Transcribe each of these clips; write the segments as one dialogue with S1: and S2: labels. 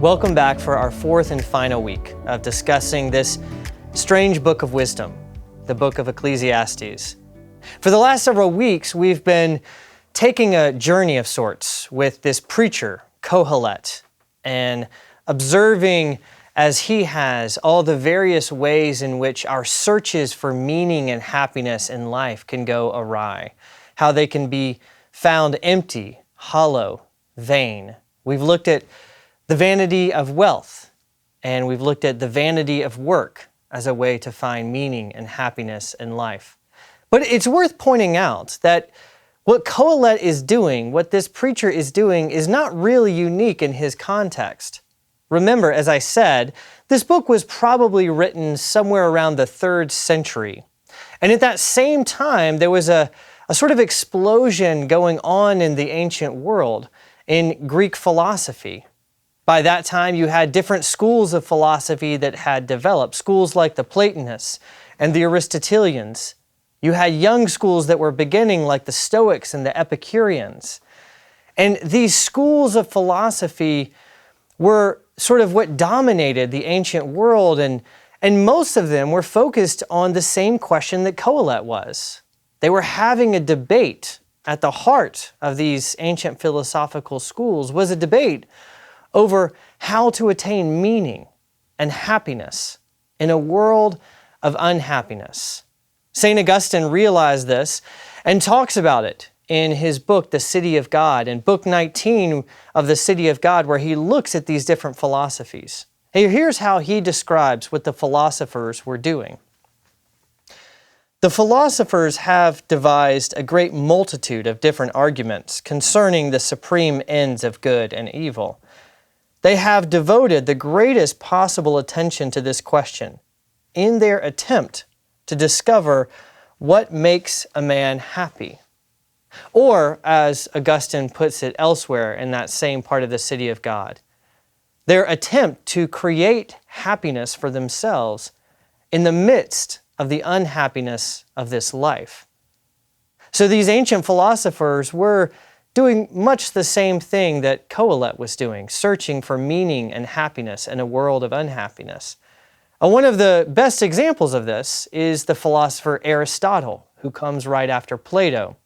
S1: Welcome back for our fourth and final week of discussing this strange book of wisdom, the book of Ecclesiastes. For the last several weeks, we've been taking a journey of sorts with this preacher, Kohelet, and observing as he has all the various ways in which our searches for meaning and happiness in life can go awry, how they can be found empty, hollow, vain. We've looked at the vanity of wealth, and we've looked at the vanity of work as a way to find meaning and happiness in life. But it's worth pointing out that what Kohelet is doing, what this preacher is doing, is not really unique in his context. Remember, as I said, this book was probably written somewhere around the 3rd century. And at that same time, there was a sort of explosion going on in the ancient world in Greek philosophy. By that time, you had different schools of philosophy that had developed, schools like the Platonists and the Aristotelians. You had young schools that were beginning like the Stoics and the Epicureans. And these schools of philosophy were sort of what dominated the ancient world, and most of them were focused on the same question that Kohelet was. They were having a debate. At the heart of these ancient philosophical schools was a debate over how to attain meaning and happiness in a world of unhappiness. St. Augustine realized this and talks about it in his book, The City of God, in book 19 of The City of God, where he looks at these different philosophies. Here's how he describes what the philosophers were doing. The philosophers have devised a great multitude of different arguments concerning the supreme ends of good and evil. They have devoted the greatest possible attention to this question in their attempt to discover what makes a man happy. Or, as Augustine puts it elsewhere in that same part of the City of God, their attempt to create happiness for themselves in the midst of the unhappiness of this life. So these ancient philosophers were doing much the same thing that Kohelet was doing, searching for meaning and happiness in a world of unhappiness. One of the best examples of this is the philosopher Aristotle, who comes right after Plato.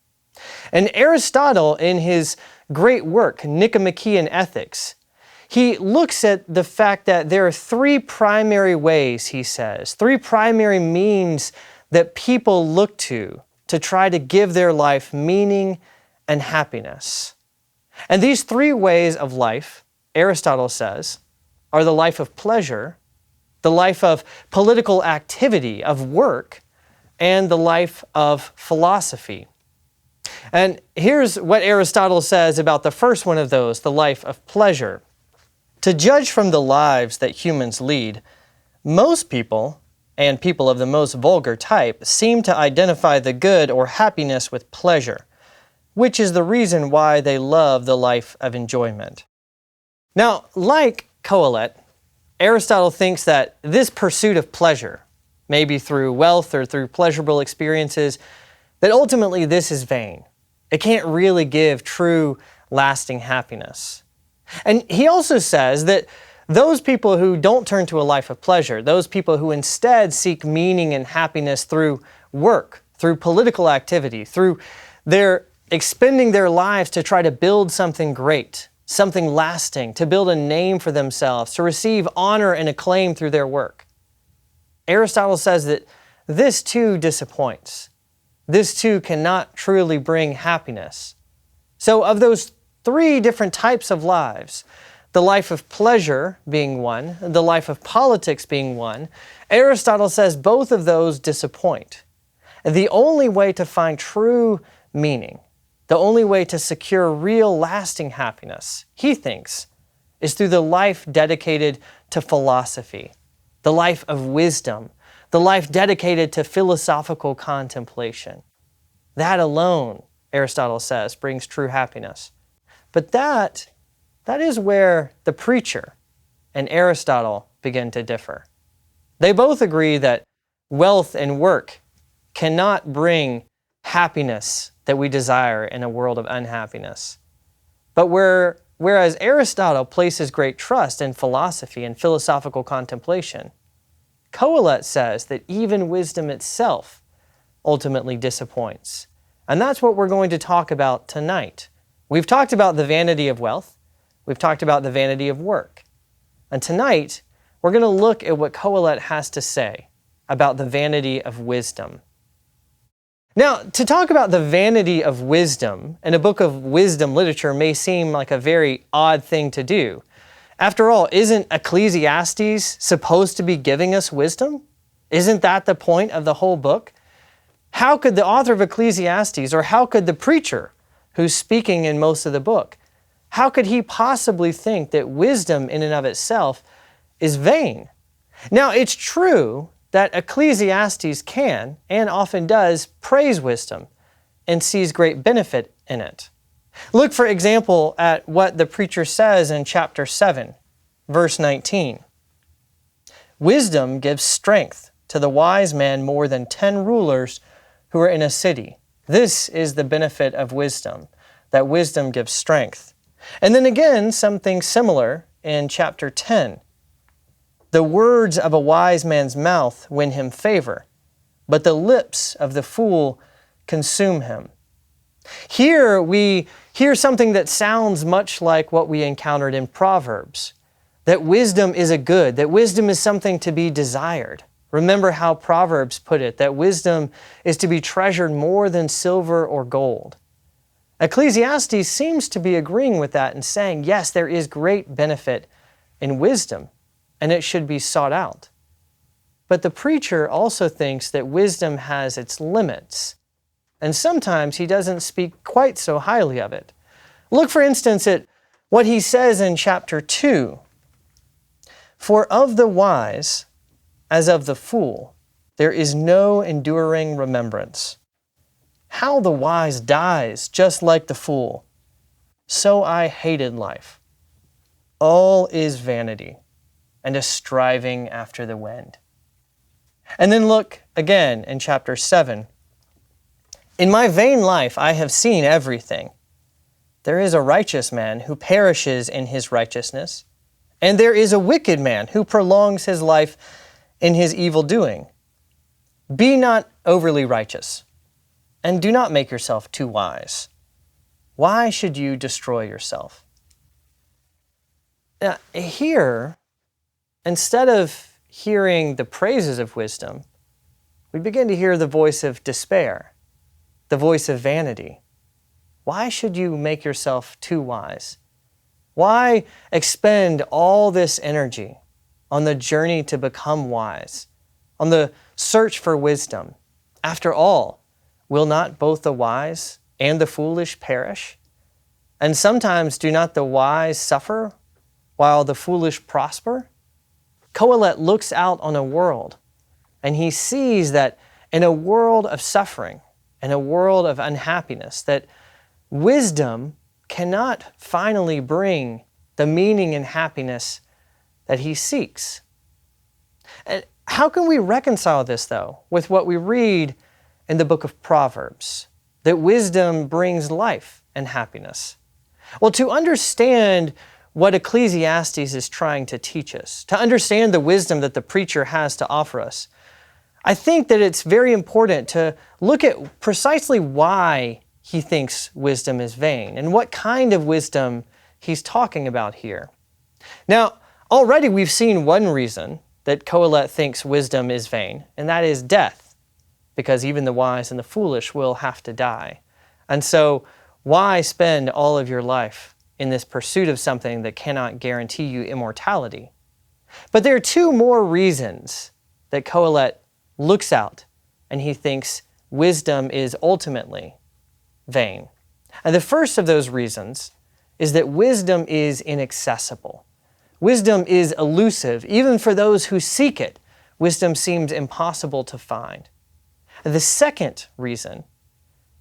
S1: And Aristotle, in his great work, Nicomachean Ethics, he looks at the fact that there are 3 primary ways, he says, 3 primary means that people look to try to give their life meaning and happiness. And these 3 ways of life, Aristotle says, are the life of pleasure, the life of political activity, of work, and the life of philosophy. And here's what Aristotle says about the first one of those, the life of pleasure. To judge from the lives that humans lead, most people, and people of the most vulgar type, seem to identify the good or happiness with pleasure, which is the reason why they love the life of enjoyment. Now, like Kohelet, Aristotle thinks that this pursuit of pleasure, maybe through wealth or through pleasurable experiences, that ultimately this is vain. It can't really give true, lasting happiness. And he also says that those people who don't turn to a life of pleasure, those people who instead seek meaning and happiness through work, through political activity, through their expending their lives to try to build something great, something lasting, to build a name for themselves, to receive honor and acclaim through their work. Aristotle says that this too disappoints. This too cannot truly bring happiness. So of those 3 different types of lives, the life of pleasure being one, the life of politics being one, Aristotle says both of those disappoint. The only way to find true meaning, the only way to secure real lasting happiness, he thinks, is through the life dedicated to philosophy, the life of wisdom, the life dedicated to philosophical contemplation. That alone, Aristotle says, brings true happiness. But that is where the preacher and Aristotle begin to differ. They both agree that wealth and work cannot bring happiness that we desire in a world of unhappiness. But where whereas Aristotle places great trust in philosophy and philosophical contemplation, Kohelet says that even wisdom itself ultimately disappoints. And that's what we're going to talk about tonight. We've talked about the vanity of wealth. We've talked about the vanity of work. And tonight, we're going to look at what Kohelet has to say about the vanity of wisdom. Now, to talk about the vanity of wisdom in a book of wisdom literature may seem like a very odd thing to do. After all, isn't Ecclesiastes supposed to be giving us wisdom? Isn't that the point of the whole book? How could the author of Ecclesiastes, or how could the preacher who's speaking in most of the book, how could he possibly think that wisdom in and of itself is vain? Now, it's true that Ecclesiastes can, and often does, praise wisdom and sees great benefit in it. Look, for example, at what the preacher says in chapter 7, verse 19. Wisdom gives strength to the wise man more than 10 rulers who are in a city. This is the benefit of wisdom, that wisdom gives strength. And then again, something similar in chapter 10. The words of a wise man's mouth win him favor, but the lips of the fool consume him. Here we hear something that sounds much like what we encountered in Proverbs, that wisdom is a good, that wisdom is something to be desired. Remember how Proverbs put it, that wisdom is to be treasured more than silver or gold. Ecclesiastes seems to be agreeing with that and saying, yes, there is great benefit in wisdom, and it should be sought out. But the preacher also thinks that wisdom has its limits, and sometimes he doesn't speak quite so highly of it. Look, for instance, at what he says in chapter 2. For of the wise, as of the fool, there is no enduring remembrance. How the wise dies just like the fool. So I hated life. All is vanity and a striving after the wind. And then look again in chapter 7. In my vain life I have seen everything. There is a righteous man who perishes in his righteousness, and there is a wicked man who prolongs his life in his evil doing. Be not overly righteous, and do not make yourself too wise. Why should you destroy yourself? Now, here, instead of hearing the praises of wisdom, we begin to hear the voice of despair, the voice of vanity. Why should you make yourself too wise? Why expend all this energy on the journey to become wise, on the search for wisdom? After all, will not both the wise and the foolish perish? And sometimes do not the wise suffer while the foolish prosper? Kohelet looks out on a world, and he sees that in a world of suffering, in a world of unhappiness, that wisdom cannot finally bring the meaning and happiness that he seeks. And how can we reconcile this, though, with what we read in the book of Proverbs, that wisdom brings life and happiness? Well, to understand what Ecclesiastes is trying to teach us, to understand the wisdom that the preacher has to offer us, I think that it's very important to look at precisely why he thinks wisdom is vain and what kind of wisdom he's talking about here. Now, already we've seen one reason that Kohelet thinks wisdom is vain, and that is death, because even the wise and the foolish will have to die. And so, why spend all of your life in this pursuit of something that cannot guarantee you immortality? But there are two more reasons that Kohelet looks out and he thinks wisdom is ultimately vain. And the first of those reasons is that wisdom is inaccessible. Wisdom is elusive. Even for those who seek it, wisdom seems impossible to find. The second reason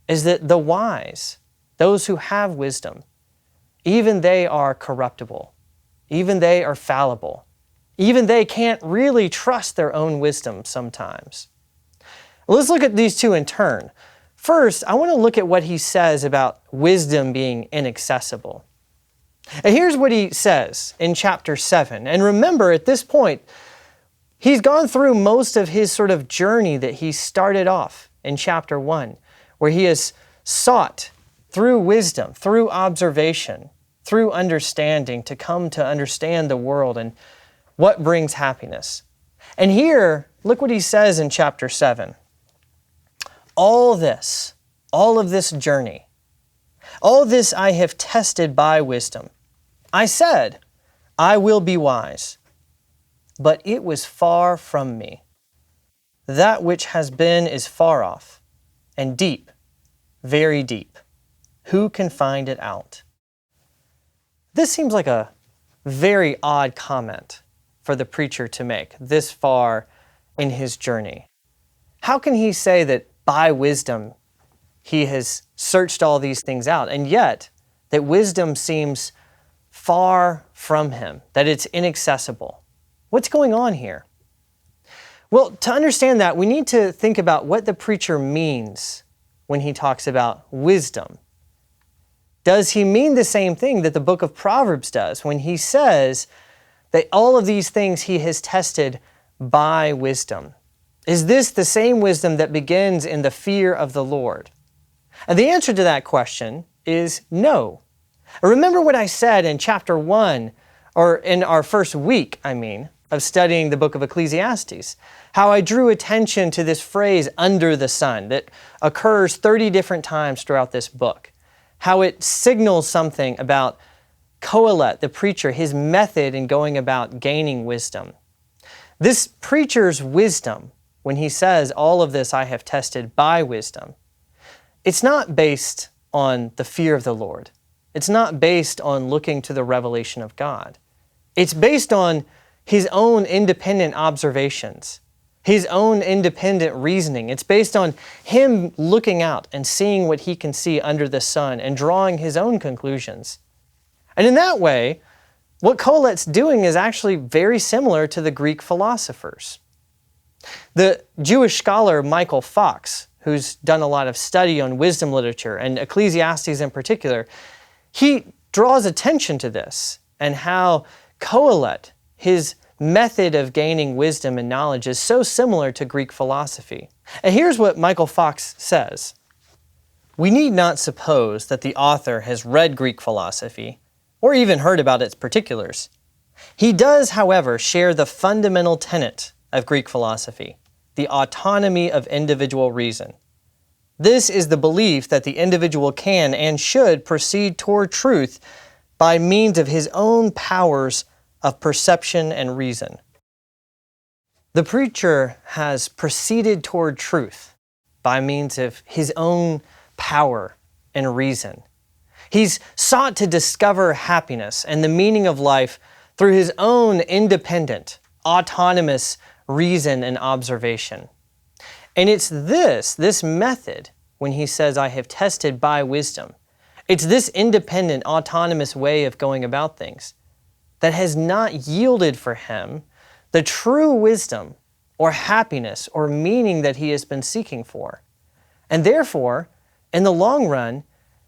S1: is that the wise, those who have wisdom, even they are corruptible. Even they are fallible. Even they can't really trust their own wisdom sometimes. Let's look at these two in turn. First, I want to look at what he says about wisdom being inaccessible. And here's what he says in chapter 7. And remember, at this point, he's gone through most of his sort of journey that he started off in chapter 1, where he has sought through wisdom, through observation, through understanding to come to understand the world and what brings happiness. And here, look what he says in chapter 7. All of this journey, all this I have tested by wisdom. I said, I will be wise, but it was far from me. That which has been is far off, and deep, very deep. Who can find it out? This seems like a very odd comment for the preacher to make this far in his journey. How can he say that by wisdom he has searched all these things out, and yet that wisdom seems far from him, that it's inaccessible? What's going on here? Well, to understand that, we need to think about what the preacher means when he talks about wisdom. Does he mean the same thing that the book of Proverbs does when he says that all of these things he has tested by wisdom? Is this the same wisdom that begins in the fear of the Lord? And the answer to that question is no. Remember what I said in chapter 1, or in our first week, of studying the book of Ecclesiastes, how I drew attention to this phrase, under the sun, that occurs 30 different times throughout this book, how it signals something about Kohelet, the preacher, his method in going about gaining wisdom. This preacher's wisdom, when he says, all of this I have tested by wisdom, it's not based on the fear of the Lord. It's not based on looking to the revelation of God. It's based on his own independent observations, his own independent reasoning. It's based on him looking out and seeing what he can see under the sun and drawing his own conclusions. And in that way, what Kohelet's doing is actually very similar to the Greek philosophers. The Jewish scholar Michael Fox, who's done a lot of study on wisdom literature and Ecclesiastes in particular, he draws attention to this and how Kohelet, his method of gaining wisdom and knowledge, is so similar to Greek philosophy. And here's what Michael Fox says. We need not suppose that the author has read Greek philosophy or even heard about its particulars. He does, however, share the fundamental tenet of Greek philosophy, the autonomy of individual reason. This is the belief that the individual can and should proceed toward truth by means of his own powers of perception and reason. The preacher has proceeded toward truth by means of his own power and reason. He's sought to discover happiness and the meaning of life through his own independent, autonomous reason and observation. And it's this method, when he says, I have tested by wisdom, it's this independent, autonomous way of going about things that has not yielded for him the true wisdom or happiness or meaning that he has been seeking for. And therefore, in the long run,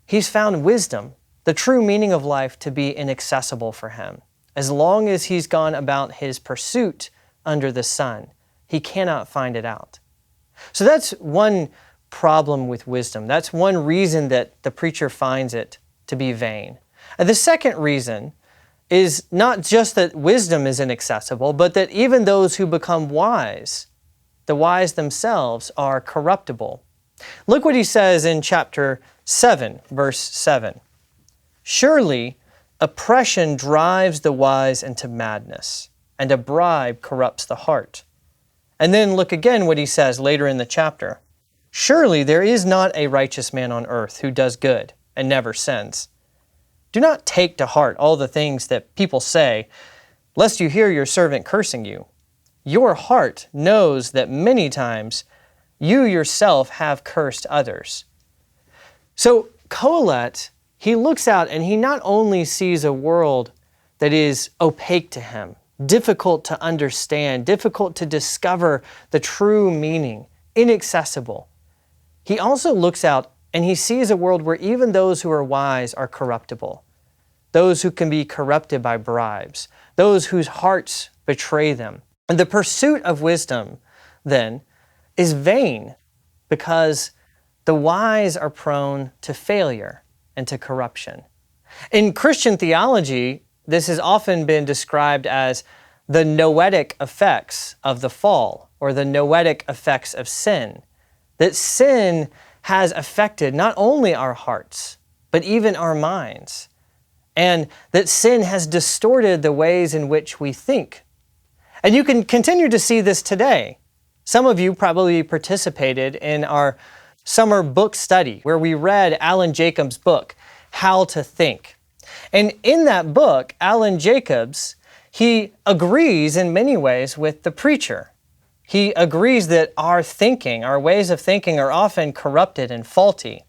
S1: he's found wisdom, the true meaning of life, to be inaccessible for him. As long as he's gone about his pursuit under the sun, he cannot find it out. So that's one problem with wisdom. That's one reason that the preacher finds it to be vain. And the second reason is not just that wisdom is inaccessible, but that even those who become wise, the wise themselves, are corruptible. Look what he says in chapter 7, verse 7. Surely oppression drives the wise into madness, and a bribe corrupts the heart. And then look again what he says later in the chapter. Surely there is not a righteous man on earth who does good and never sins. Do not take to heart all the things that people say, lest you hear your servant cursing you. Your heart knows that many times you yourself have cursed others. So Kohelet, he looks out and he not only sees a world that is opaque to him, difficult to understand, difficult to discover the true meaning, inaccessible. He also looks out and he sees a world where even those who are wise are corruptible. those who can be corrupted by bribes, those whose hearts betray them. And the pursuit of wisdom, then, is vain because the wise are prone to failure and to corruption. In Christian theology, this has often been described as the noetic effects of the fall, or the noetic effects of sin. That sin has affected not only our hearts, but even our minds. And that sin has distorted the ways in which we think. And you can continue to see this today. Some of you probably participated in our summer book study where we read Alan Jacobs' book, How to Think. And in that book, Alan Jacobs, he agrees in many ways with the preacher. He agrees that our thinking, our ways of thinking are often corrupted and faulty,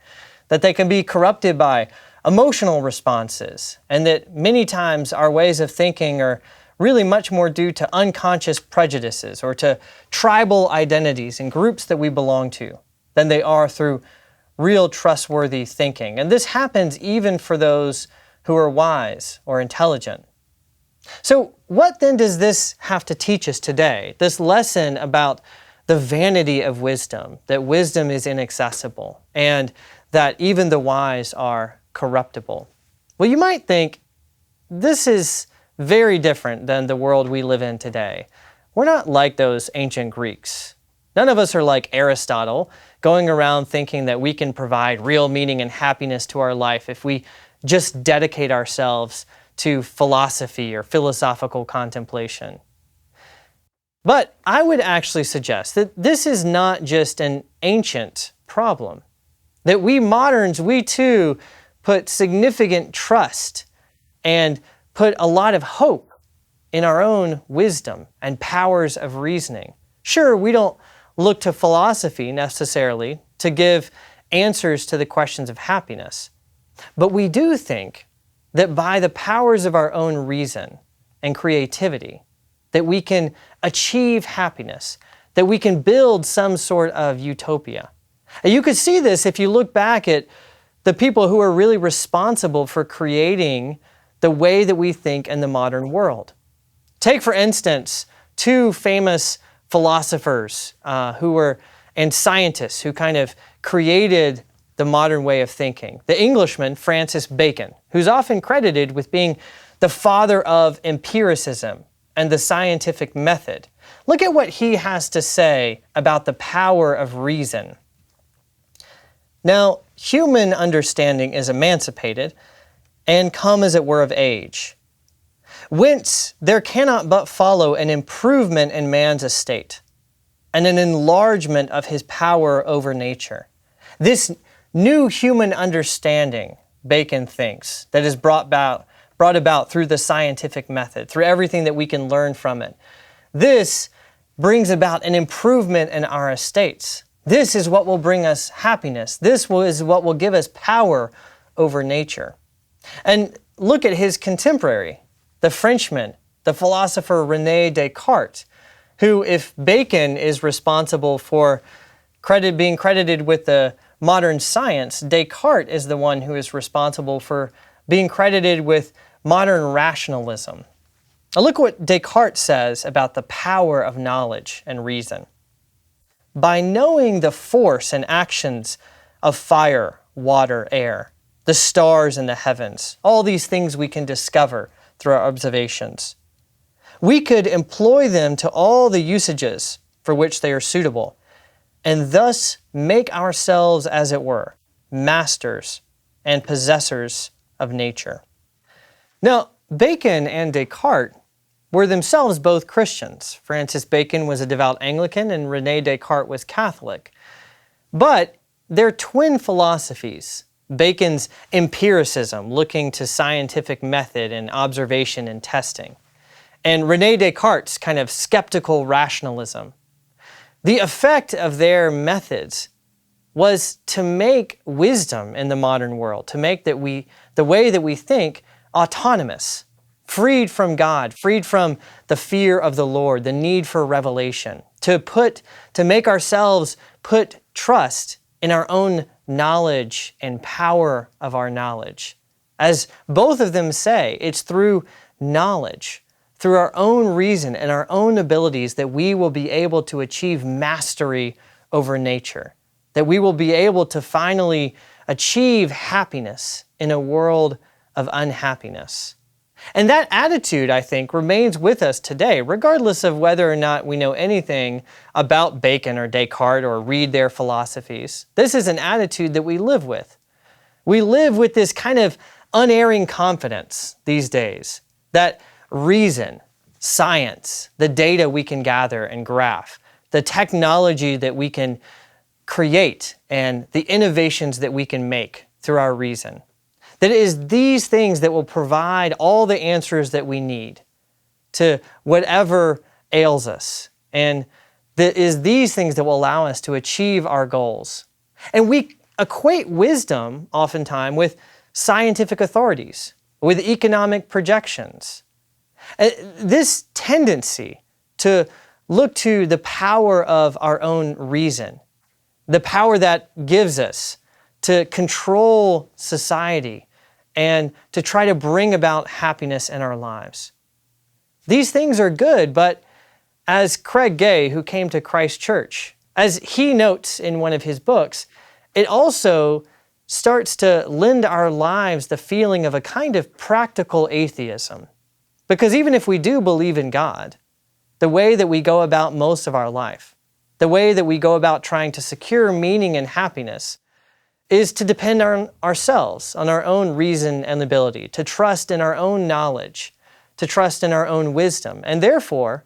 S1: that they can be corrupted by emotional responses, and that many times our ways of thinking are really much more due to unconscious prejudices or to tribal identities and groups that we belong to than they are through real trustworthy thinking. And this happens even for those who are wise or intelligent. So what then does this have to teach us today? This lesson about the vanity of wisdom, that wisdom is inaccessible, and that even the wise are corruptible. Well, you might think this is very different than the world we live in today. We're not like those ancient Greeks. None of us are like Aristotle, going around thinking that we can provide real meaning and happiness to our life if we just dedicate ourselves to philosophy or philosophical contemplation. But I would actually suggest that this is not just an ancient problem, that we moderns, we too put significant trust and put a lot of hope in our own wisdom and powers of reasoning. Sure, we don't look to philosophy necessarily to give answers to the questions of happiness, but we do think that by the powers of our own reason and creativity, that we can achieve happiness, that we can build some sort of utopia. And you could see this if you look back at the people who are really responsible for creating the way that we think in the modern world. Take, for instance, two famous philosophers and scientists who kind of created the modern way of thinking. The Englishman, Francis Bacon, who's often credited with being the father of empiricism and the scientific method. Look at what he has to say about the power of reason. Now, human understanding is emancipated and come as it were of age, whence there cannot but follow an improvement in man's estate and an enlargement of his power over nature. This new human understanding, Bacon thinks, that is brought about through the scientific method, through everything that we can learn from it. This brings about an improvement in our estates. This is what will bring us happiness. This is what will give us power over nature. And look at his contemporary, the Frenchman, the philosopher René Descartes, who, if Bacon is responsible for being credited with the modern science, Descartes is the one who is responsible for being credited with modern rationalism. Now look what Descartes says about the power of knowledge and reason. By knowing the force and actions of fire, water, air, the stars and the heavens, all these things we can discover through our observations, we could employ them to all the usages for which they are suitable, and thus make ourselves, as it were, masters and possessors of nature. Now, Bacon and Descartes were themselves both Christians. Francis Bacon was a devout Anglican and René Descartes was Catholic. But their twin philosophies, Bacon's empiricism, looking to scientific method and observation and testing, and René Descartes' kind of skeptical rationalism, the effect of their methods was to make wisdom in the modern world, to make the way that we think autonomous, freed from God, freed from the fear of the Lord, the need for revelation, to make ourselves put trust in our own knowledge and power of our knowledge. As both of them say, it's through knowledge, through our own reason and our own abilities that we will be able to achieve mastery over nature, that we will be able to finally achieve happiness in a world of unhappiness. And that attitude, I think, remains with us today, regardless of whether or not we know anything about Bacon or Descartes or read their philosophies. This is an attitude that we live with. We live with this kind of unerring confidence these days that reason, science, the data we can gather and graph, the technology that we can create, and the innovations that we can make through our reason, that it is these things that will provide all the answers that we need to whatever ails us. And that is these things that will allow us to achieve our goals. And we equate wisdom oftentimes with scientific authorities, with economic projections. This tendency to look to the power of our own reason, the power that gives us to control society and to try to bring about happiness in our lives. These things are good, but as Craig Gay, who came to Christ Church, as he notes in one of his books, it also starts to lend our lives the feeling of a kind of practical atheism. Because even if we do believe in God, the way that we go about most of our life, the way that we go about trying to secure meaning and happiness, is to depend on ourselves, on our own reason and ability, to trust in our own knowledge, to trust in our own wisdom, and therefore,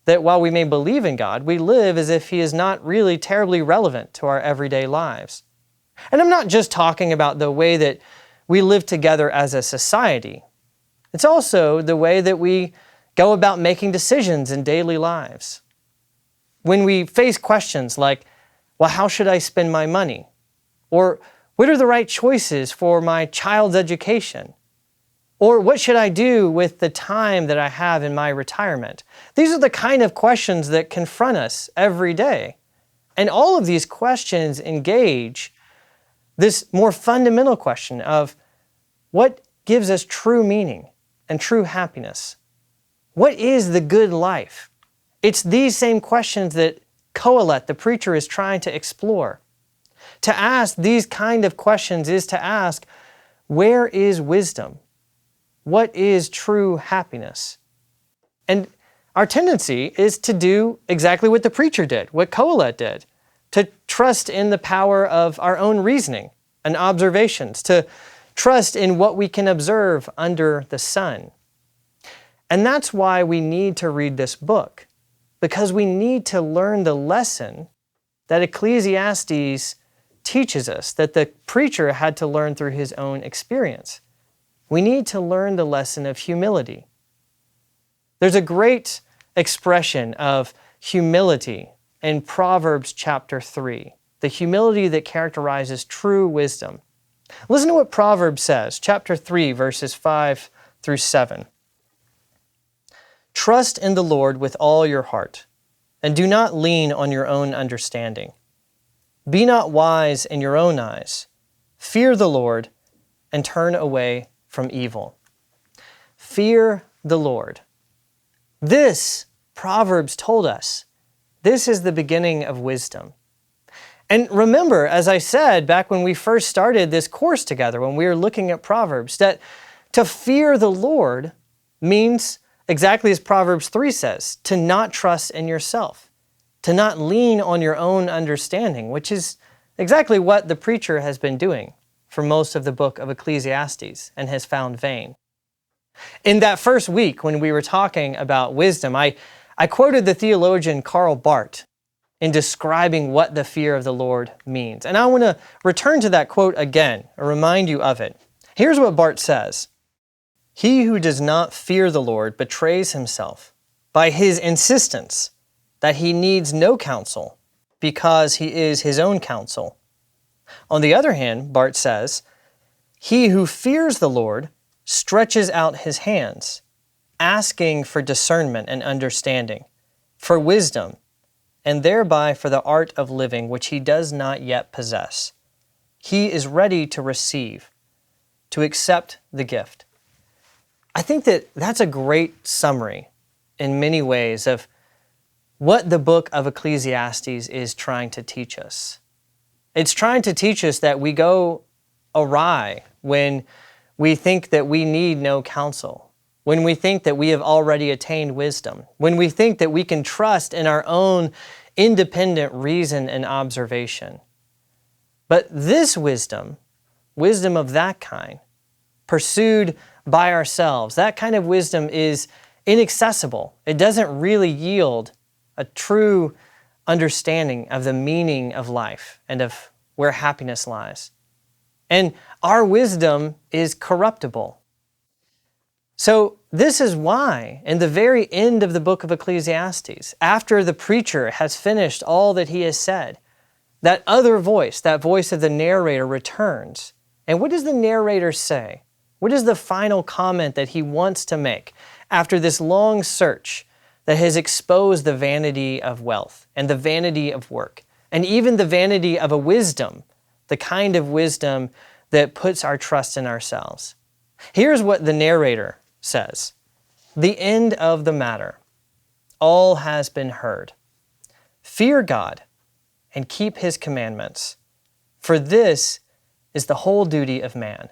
S1: that while we may believe in God, we live as if He is not really terribly relevant to our everyday lives. And I'm not just talking about the way that we live together as a society. It's also the way that we go about making decisions in daily lives. When we face questions like, well, how should I spend my money? Or what are the right choices for my child's education? Or what should I do with the time that I have in my retirement? These are the kind of questions that confront us every day. And all of these questions engage this more fundamental question of what gives us true meaning and true happiness? What is the good life? It's these same questions that Kohelet, the preacher, is trying to explore. To ask these kind of questions is to ask, where is wisdom? What is true happiness? And our tendency is to do exactly what the preacher did, what Kohelet did, to trust in the power of our own reasoning and observations, to trust in what we can observe under the sun. And that's why we need to read this book, because we need to learn the lesson that Ecclesiastes teaches us, that the preacher had to learn through his own experience. We need to learn the lesson of humility. There's a great expression of humility in Proverbs chapter 3, the humility that characterizes true wisdom. Listen to what Proverbs says, chapter 3, verses 5 through 7. Trust in the Lord with all your heart, and do not lean on your own understanding. Be not wise in your own eyes. Fear the Lord, and turn away from evil. Fear the Lord. This, Proverbs told us, this is the beginning of wisdom. And remember, as I said back when we first started this course together, when we were looking at Proverbs, that to fear the Lord means, exactly as Proverbs 3 says, to not trust in yourself, to not lean on your own understanding, which is exactly what the preacher has been doing for most of the book of Ecclesiastes and has found vain. In that first week when we were talking about wisdom, I quoted the theologian Karl Barth in describing what the fear of the Lord means. And I want to return to that quote again, or remind you of it. Here's what Barth says. He who does not fear the Lord betrays himself by his insistence that he needs no counsel because he is his own counsel. On the other hand, Barth says, he who fears the Lord stretches out his hands, asking for discernment and understanding, for wisdom, and thereby for the art of living which he does not yet possess. He is ready to receive, to accept the gift. I think that that's a great summary in many ways of what the book of Ecclesiastes is trying to teach us. It's trying to teach us that we go awry when we think that we need no counsel, when we think that we have already attained wisdom, when we think that we can trust in our own independent reason and observation. But this wisdom of that kind, pursued by ourselves, that kind of wisdom is inaccessible. It doesn't really yield a true understanding of the meaning of life and of where happiness lies. And our wisdom is corruptible. So this is why, in the very end of the book of Ecclesiastes, after the preacher has finished all that he has said, that other voice, that voice of the narrator, returns. And what does the narrator say? What is the final comment that he wants to make after this long search that has exposed the vanity of wealth and the vanity of work, and even the vanity of a wisdom, the kind of wisdom that puts our trust in ourselves? Here's what the narrator says. The end of the matter. All has been heard. Fear God and keep His commandments, for this is the whole duty of man.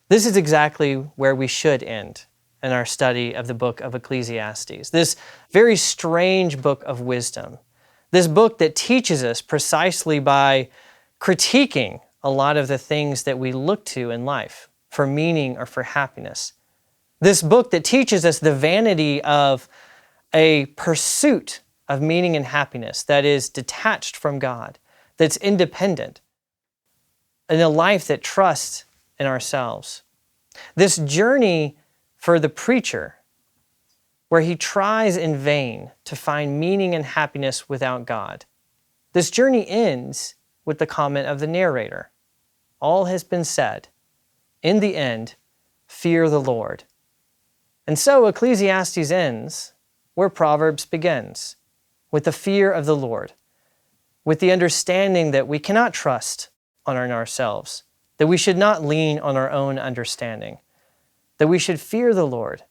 S1: This is exactly where we should end in our study of the book of Ecclesiastes, this very strange book of wisdom, this book that teaches us precisely by critiquing a lot of the things that we look to in life for meaning or for happiness. This book that teaches us the vanity of a pursuit of meaning and happiness that is detached from God, that's independent, in a life that trusts in ourselves. This journey for the preacher, where he tries in vain to find meaning and happiness without God, this journey ends with the comment of the narrator. All has been said. In the end, fear the Lord. And so Ecclesiastes ends where Proverbs begins, with the fear of the Lord, with the understanding that we cannot trust on ourselves, that we should not lean on our own understanding, that we should fear the Lord.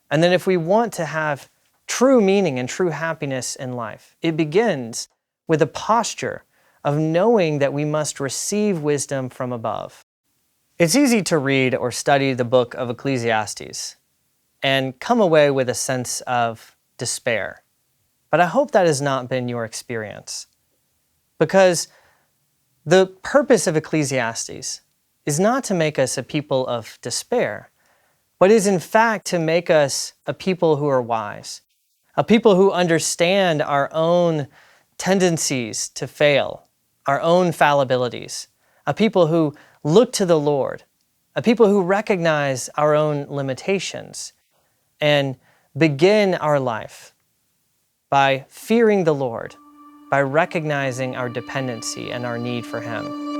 S1: And then if we want to have true meaning and true happiness in life, it begins with a posture of knowing that we must receive wisdom from above. It's easy to read or study the book of Ecclesiastes and come away with a sense of despair. But I hope that has not been your experience, because the purpose of Ecclesiastes is not to make us a people of despair, but is in fact to make us a people who are wise, a people who understand our own tendencies to fail, our own fallibilities, a people who look to the Lord, a people who recognize our own limitations and begin our life by fearing the Lord, by recognizing our dependency and our need for Him.